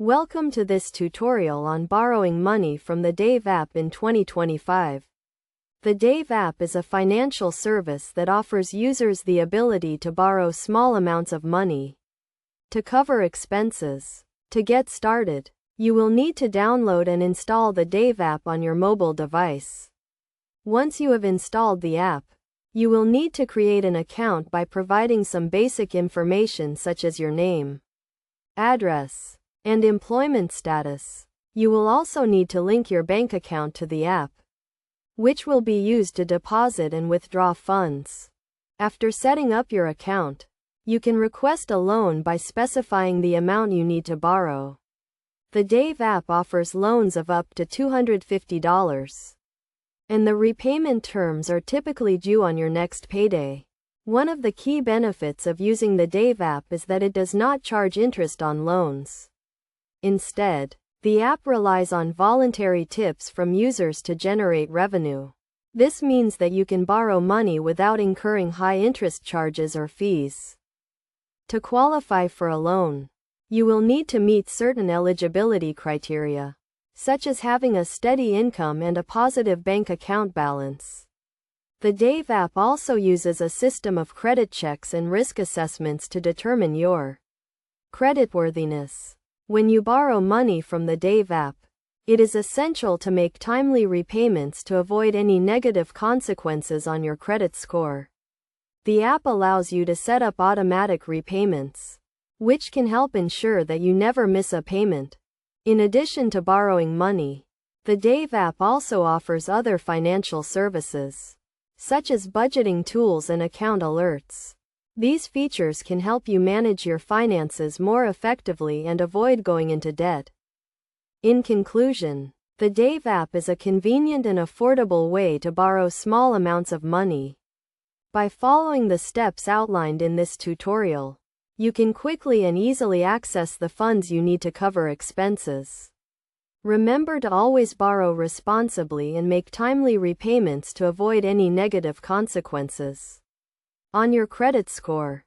Welcome to this tutorial on borrowing money from the Dave app in 2025. The Dave app is a financial service that offers users the ability to borrow small amounts of money to cover expenses. To get started, you will need to download and install the Dave app on your mobile device. Once you have installed the app, you will need to create an account by providing some basic information such as your name, address, and employment status. You will also need to link your bank account to the app, which will be used to deposit and withdraw funds. After setting up your account, you can request a loan by specifying the amount you need to borrow. The Dave app offers loans of up to $250, and the repayment terms are typically due on your next payday. One of the key benefits of using the Dave app is that it does not charge interest on loans. Instead, the app relies on voluntary tips from users to generate revenue. This means that you can borrow money without incurring high interest charges or fees. To qualify for a loan, you will need to meet certain eligibility criteria, such as having a steady income and a positive bank account balance. The Dave app also uses a system of credit checks and risk assessments to determine your creditworthiness. When you borrow money from the Dave app, it is essential to make timely repayments to avoid any negative consequences on your credit score. The app allows you to set up automatic repayments, which can help ensure that you never miss a payment. In addition to borrowing money, the Dave app also offers other financial services, such as budgeting tools and account alerts. These features can help you manage your finances more effectively and avoid going into debt. In conclusion, the Dave app is a convenient and affordable way to borrow small amounts of money. By following the steps outlined in this tutorial, you can quickly and easily access the funds you need to cover expenses. Remember to always borrow responsibly and make timely repayments to avoid any negative consequences on your credit score.